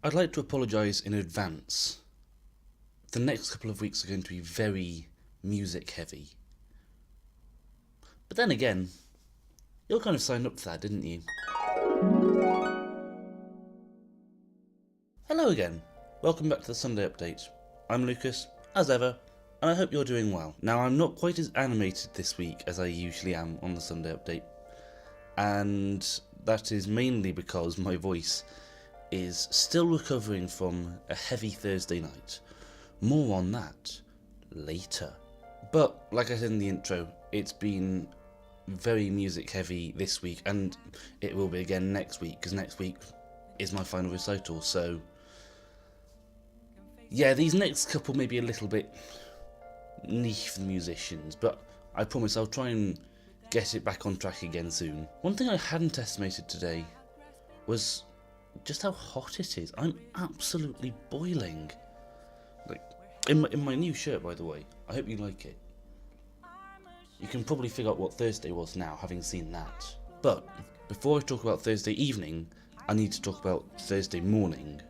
I'd like to apologise in advance. The next couple of weeks are going to be very music heavy. But then again, you all kind of signed up for that, didn't you? Hello again. Welcome back to the Sunday Update. I'm Lucas, as ever, and I hope you're doing well. Now, I'm not quite as animated this week as I usually am on the Sunday Update, and that is mainly because my voice is still recovering from a heavy Thursday night. More on that later. But, like I said in the intro, it's been very music heavy this week, and it will be again next week, because next week is my final recital, so yeah, these next couple may be a little bit niche for the musicians, but I promise I'll try and get it back on track again soon. One thing I hadn't estimated today was just how hot it is. I'm absolutely boiling. Like, in my new shirt, by the way. I hope you like it. You can probably figure out what Thursday was now, having seen that. But before I talk about Thursday evening, I need to talk about Thursday morning,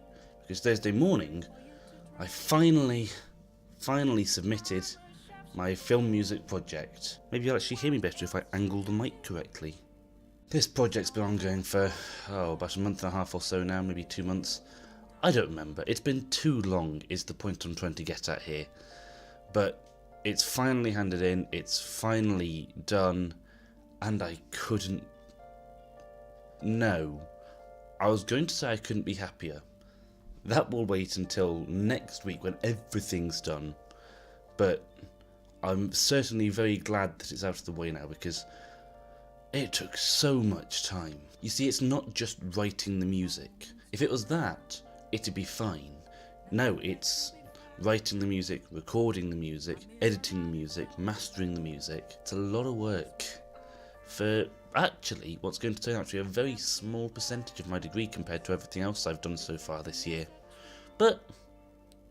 because Thursday morning I finally submitted my film music project. Maybe you'll actually hear me better if I angle the mic correctly. This project's been ongoing for, about a month and a half or so now, maybe 2 months. I don't remember. It's been too long is the point I'm trying to get at here. But it's finally handed in, it's finally done, and I couldn't... No. I was going to say I couldn't be happier. That will wait until next week when everything's done. But I'm certainly very glad that it's out of the way now, because it took so much time. You see, it's not just writing the music. If it was that, it'd be fine. No, it's writing the music, recording the music, editing the music, mastering the music. It's a lot of work for actually what's going to turn out to be a very small percentage of my degree compared to everything else I've done so far this year. But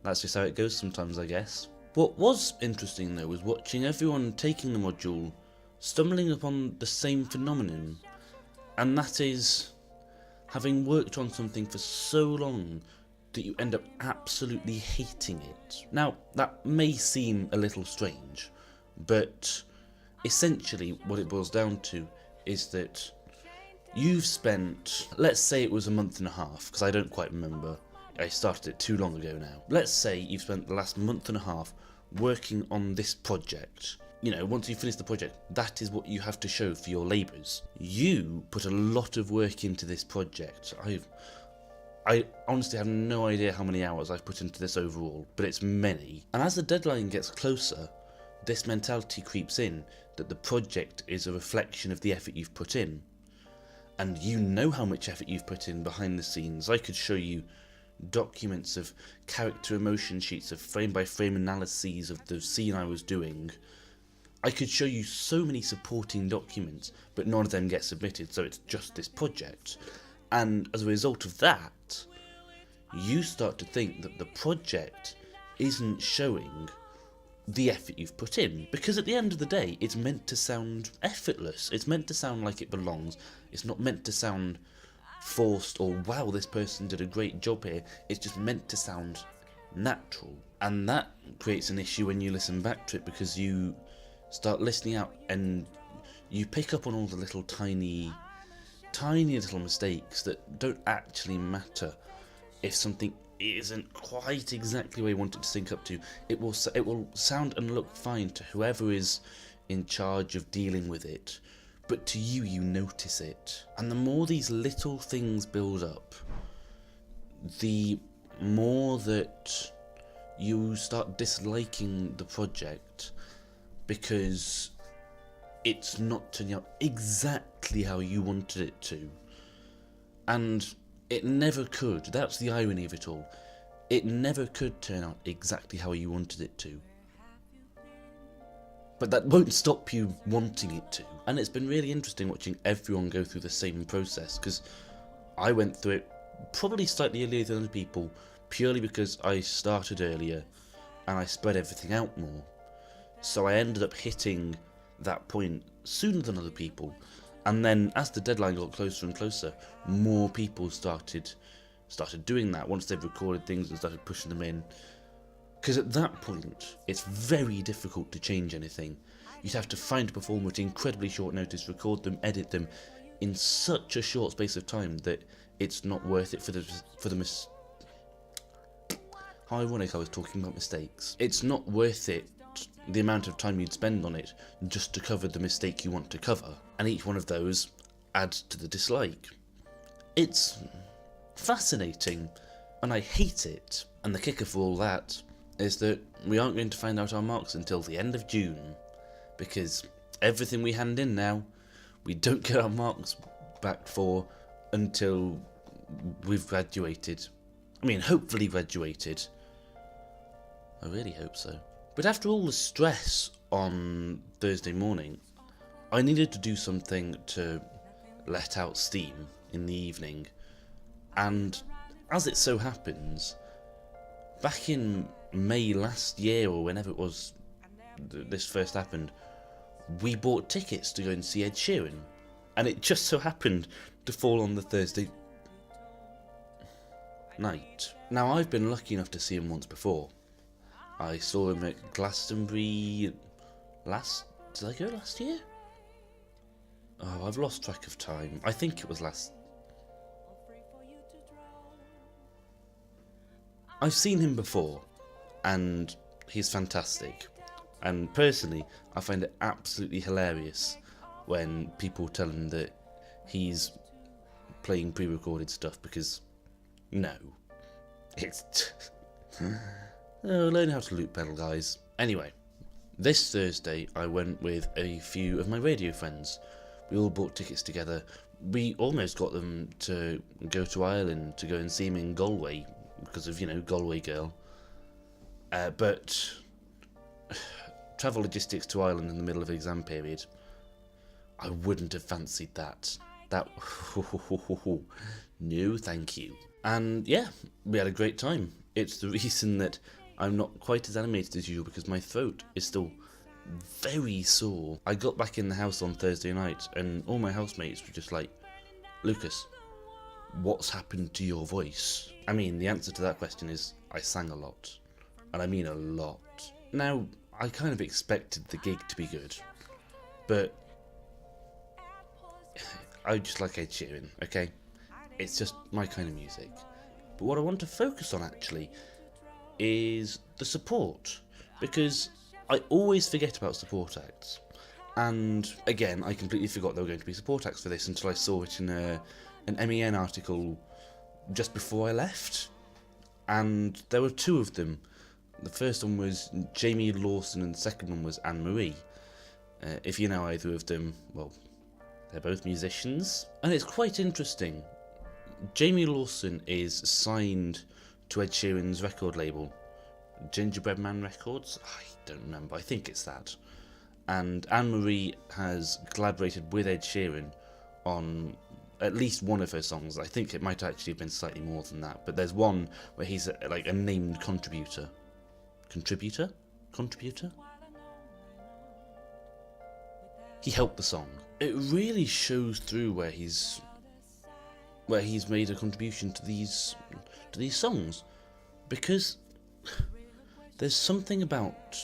that's just how it goes sometimes, I guess. What was interesting though was watching everyone taking the module stumbling upon the same phenomenon, and that is having worked on something for so long that you end up absolutely hating it. Now, that may seem a little strange, but essentially what it boils down to is that you've spent, let's say it was a month and a half, because I don't quite remember, I started it too long ago now. Let's say you've spent the last month and a half working on this project. You know, once you finish the project, that is what you have to show for your labours. You put a lot of work into this project. I honestly have no idea how many hours I've put into this overall, but it's many. And as the deadline gets closer, this mentality creeps in that the project is a reflection of the effort you've put in. And you know how much effort you've put in behind the scenes. I could show you documents of character emotion sheets, of frame by frame analyses of the scene I was doing. I could show you so many supporting documents, but none of them get submitted, so it's just this project. And as a result of that, you start to think that the project isn't showing the effort you've put in, because at the end of the day, it's meant to sound effortless. It's meant to sound like it belongs. It's not meant to sound forced or, wow, this person did a great job here. It's just meant to sound natural. And that creates an issue when you listen back to it, because you start listening out and you pick up on all the little tiny little mistakes that don't actually matter. If something isn't quite exactly where you want it to sync up to, it will sound and look fine to whoever is in charge of dealing with it, but to you, you notice it. And the more these little things build up, the more that you start disliking the project, because it's not turning out exactly how you wanted it to. And it never could. That's the irony of it all. It never could turn out exactly how you wanted it to. But that won't stop you wanting it to. And it's been really interesting watching everyone go through the same process, because I went through it probably slightly earlier than other people, purely because I started earlier and I spread everything out more. So I ended up hitting that point sooner than other people, and then as the deadline got closer and closer, more people started started doing that, once they've recorded things and started pushing them in. Because at that point, it's very difficult to change anything. You'd have to find a performer at incredibly short notice, record them, edit them in such a short space of time that it's not worth it for the How ironic I was talking about mistakes. It's not worth it, the amount of time you'd spend on it, just to cover the mistake you want to cover. And each one of those adds to the dislike. It's fascinating, and I hate it. And the kicker for all that is that we aren't going to find out our marks until the end of June, because everything we hand in now, we don't get our marks back for until we've graduated. I mean, hopefully graduated. I really hope so. But after all the stress on Thursday morning, I needed to do something to let out steam in the evening. And as it so happens, back in May last year, or whenever it was this first happened, we bought tickets to go and see Ed Sheeran. And it just so happened to fall on the Thursday night. Now, I've been lucky enough to see him once before. I saw him at Glastonbury did I go last year? Oh, I've lost track of time. I think it was last... I've seen him before, and he's fantastic. And personally, I find it absolutely hilarious when people tell him that he's playing pre-recorded stuff, because no, it's learn how to loop pedal, guys. Anyway, this Thursday I went with a few of my radio friends. We all bought tickets together. We almost got them to go to Ireland to go and see him in Galway because of, Galway Girl. But travel logistics to Ireland in the middle of exam period, I wouldn't have fancied that. No, thank you. And yeah, we had a great time. It's the reason that I'm not quite as animated as usual, because my throat is still very sore. I got back in the house on Thursday night and all my housemates were just like, Lucas, what's happened to your voice? I mean, the answer to that question is I sang a lot. And I mean a lot. Now, I kind of expected the gig to be good, but I just like Ed Sheeran, okay? It's just my kind of music. But what I want to focus on actually is the support, because I always forget about support acts. And again, I completely forgot there were going to be support acts for this until I saw it in an MEN article just before I left. And there were two of them. The first one was Jamie Lawson and the second one was Anne-Marie. If you know either of them, well, they're both musicians. And it's quite interesting. Jamie Lawson is signed to Ed Sheeran's record label, Gingerbread Man Records. I don't remember, I think it's that. And Anne-Marie has collaborated with Ed Sheeran on at least one of her songs. I think it might actually have been slightly more than that, but there's one where he's like a named contributor. Contributor? He helped the song. It really shows through where he's made a contribution to these songs, because there's something about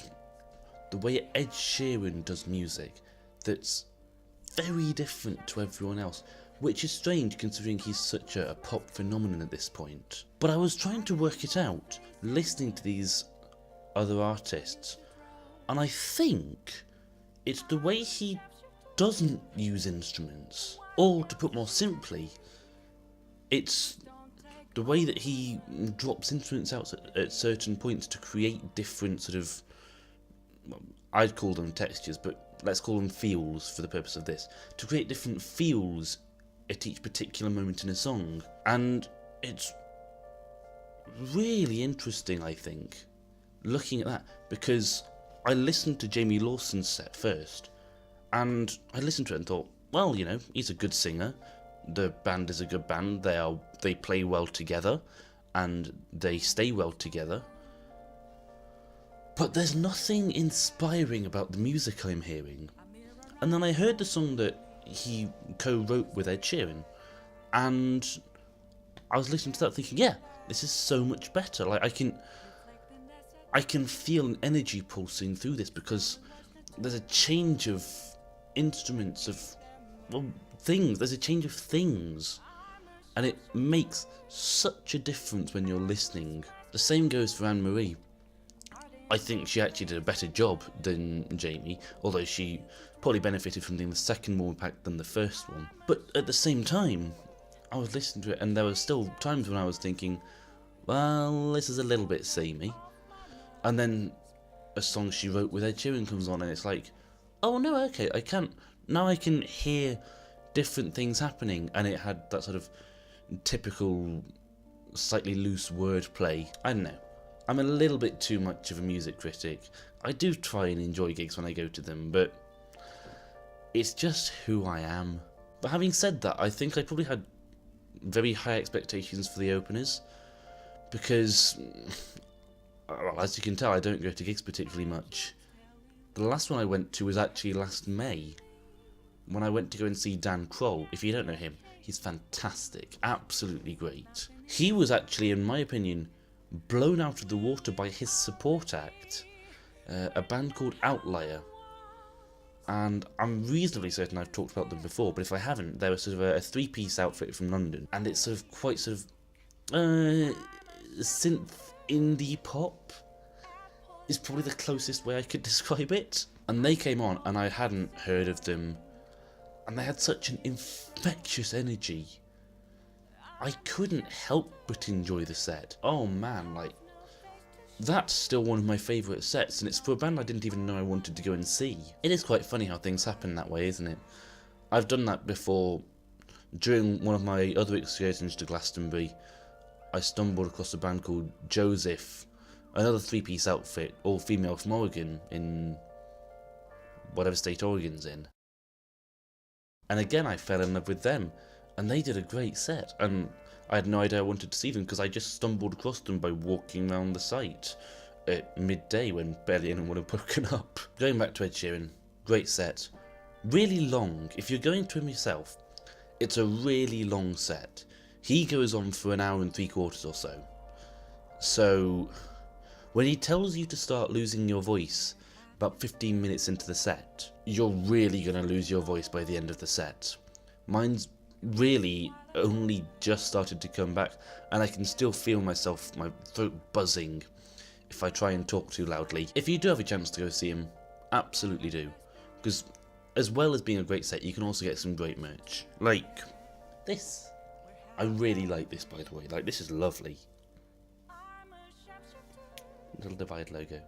the way Ed Sheeran does music that's very different to everyone else, which is strange considering he's such a pop phenomenon at this point. But I was trying to work it out, listening to these other artists, and I think it's the way he doesn't use instruments, or to put more simply, it's the way that he drops instruments out at certain points to create different sort of, well, I'd call them textures, but let's call them feels for the purpose of this, to create different feels at each particular moment in a song. And it's really interesting, I think, looking at that, because I listened to Jamie Lawson's set first, and I listened to it and thought, well, he's a good singer, the band is a good band, they play well together, and they stay well together. But there's nothing inspiring about the music I'm hearing. And then I heard the song that he co-wrote with Ed Sheeran, and I was listening to that thinking, yeah, this is so much better. Like, I can feel an energy pulsing through this because there's a change of instruments, of, well, things. There's a change of things. And it makes such a difference when you're listening. The same goes for Anne-Marie. I think she actually did a better job than Jamie, although she probably benefited from being the second more impact than the first one. But at the same time, I was listening to it and there were still times when I was thinking, well, this is a little bit samey. And then a song she wrote with Ed Sheeran comes on and it's like, oh no, okay, now I can hear different things happening, and it had that sort of typical, slightly loose wordplay. I don't know. I'm a little bit too much of a music critic. I do try and enjoy gigs when I go to them, but it's just who I am. But having said that, I think I probably had very high expectations for the openers, because, well, as you can tell, I don't go to gigs particularly much. The last one I went to was actually last May, when I went to go and see Dan Kroll. If you don't know him, he's fantastic, absolutely great. He was actually, in my opinion, blown out of the water by his support act, a band called Outlier. And I'm reasonably certain I've talked about them before, but if I haven't, they're sort of a three-piece outfit from London, and it's sort of quite sort of synth indie pop is probably the closest way I could describe it. And they came on, and I hadn't heard of them, and they had such an infectious energy. I couldn't help but enjoy the set. Oh man, like, that's still one of my favourite sets, and it's for a band I didn't even know I wanted to go and see. It is quite funny how things happen that way, isn't it? I've done that before. During one of my other excursions to Glastonbury, I stumbled across a band called Joseph, another three-piece outfit, all female from Oregon, in whatever state Oregon's in. And again, I fell in love with them, and they did a great set, and I had no idea I wanted to see them because I just stumbled across them by walking around the site at midday when barely anyone had woken up. Going back to Ed Sheeran, great set. Really long. If you're going to him yourself, it's a really long set. He goes on for an hour and 3/4 or so. So, when he tells you to start losing your voice about 15 minutes into the set, you're really going to lose your voice by the end of the set. Mine's really only just started to come back, and I can still feel my throat buzzing if I try and talk too loudly. If you do have a chance to go see him, absolutely do, because as well as being a great set, you can also get some great merch, like this. I really like this, by the way. Like, this is lovely. Little Divide logo.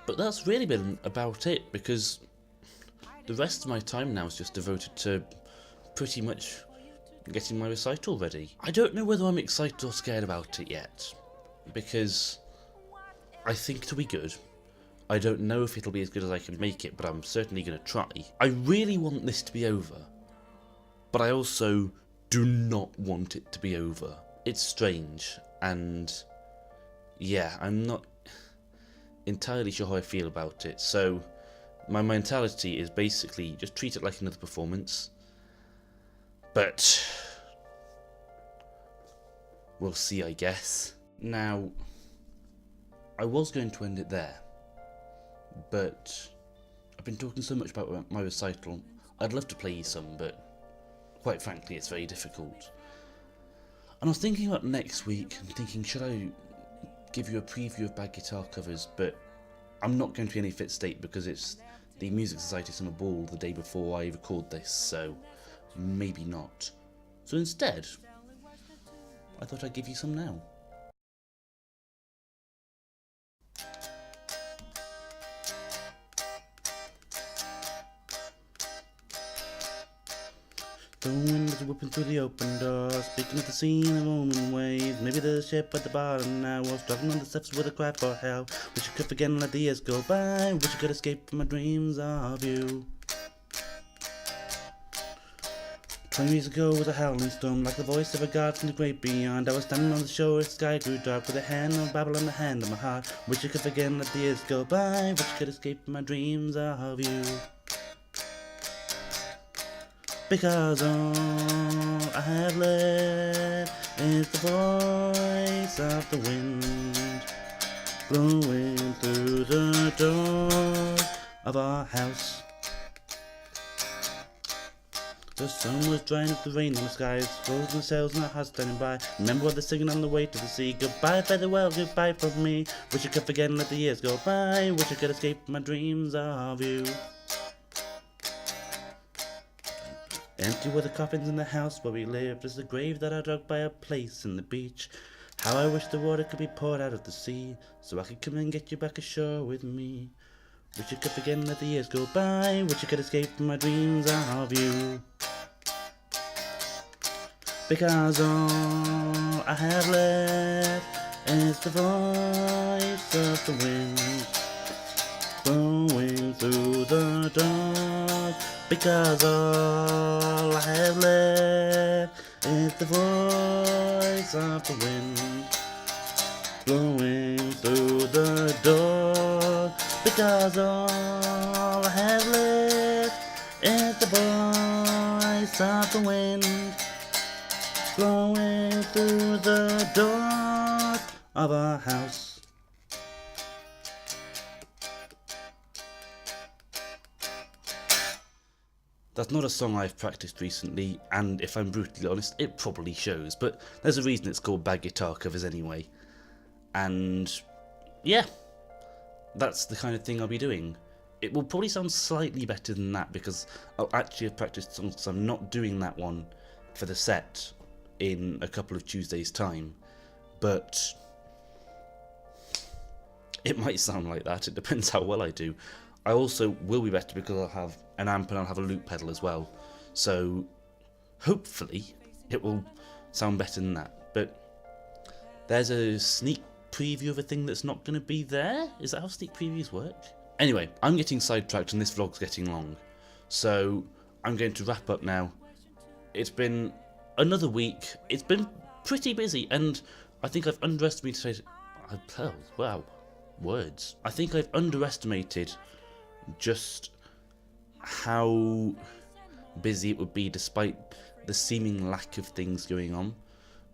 But that's really been about it, because the rest of my time now is just devoted to pretty much getting my recital ready. I don't know whether I'm excited or scared about it yet, because I think it'll be good. I don't know if it'll be as good as I can make it, but I'm certainly going to try. I really want this to be over, but I also do not want it to be over. It's strange, and yeah, I'm not entirely sure how I feel about it, so my mentality is basically just treat it like another performance. But we'll see, I guess. Now, I was going to end it there, but I've been talking so much about my recital. I'd love to play you some, but quite frankly, it's very difficult. And I was thinking about next week, and thinking, should I give you a preview of Bad Guitar Covers, but I'm not going to be in any fit state because it's the Music Society Summer Ball the day before I record this, so maybe not. So instead, I thought I'd give you some now. The wind is whipping through the open door, speaking of the sea in the roaming waves. Maybe the ship at the bottom now, or struggling on the steps with a cry for help. Wish I could forget and let the years go by. Wish I could escape from my dreams of you. 20 years ago was a howling storm, like the voice of a god from the great beyond. I was standing on the shore, the sky grew dark, with a hand on Babel and a hand on my heart. Wish I could forget and let the years go by. Wish I could escape from my dreams of you. Because all I have left is the voice of the wind blowing through the door of our house. The sun was drying up the rain in the skies, frozen sails and a house standing by. Remember what they're singing on the way to the sea. Goodbye, farewell, goodbye from me. Wish I could forget and let the years go by. Wish I could escape my dreams of you. Empty were the coffins in the house where we lived. There's a grave that I dug by a place in the beach. How I wish the water could be poured out of the sea, so I could come and get you back ashore with me. Wish I could forget and let the years go by. Wish I could escape from my dreams of you. Because all I have left is the voice of the wind blowing through the dark. Because all I have left is the voice of the wind blowing through the door. Because all I have left is the voice of the wind blowing through the door of our house. That's not a song I've practiced recently, and if I'm brutally honest, it probably shows, but there's a reason it's called Bad Guitar Covers anyway. And yeah, that's the kind of thing I'll be doing. It will probably sound slightly better than that because I'll actually have practiced songs, because I'm not doing that one for the set in a couple of Tuesdays' time. But it might sound like that, it depends how well I do. I also will be better because I'll have an amp and I'll have a loop pedal as well. So hopefully it will sound better than that. But there's a sneak preview of a thing that's not going to be there? Is that how sneak previews work? Anyway, I'm getting sidetracked and this vlog's getting long. So I'm going to wrap up now. It's been another week. It's been pretty busy and I think I've underestimated... Oh, wow. Words. I think I've underestimated just how busy it would be despite the seeming lack of things going on.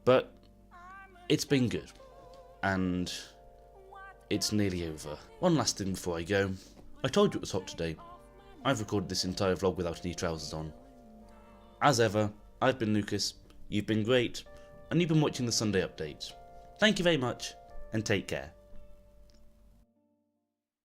But it's been good. And it's nearly over. One last thing before I go. I told you it was hot today. I've recorded this entire vlog without any trousers on. As ever, I've been Lucas, you've been great, and you've been watching the Sunday Update. Thank you very much, and take care.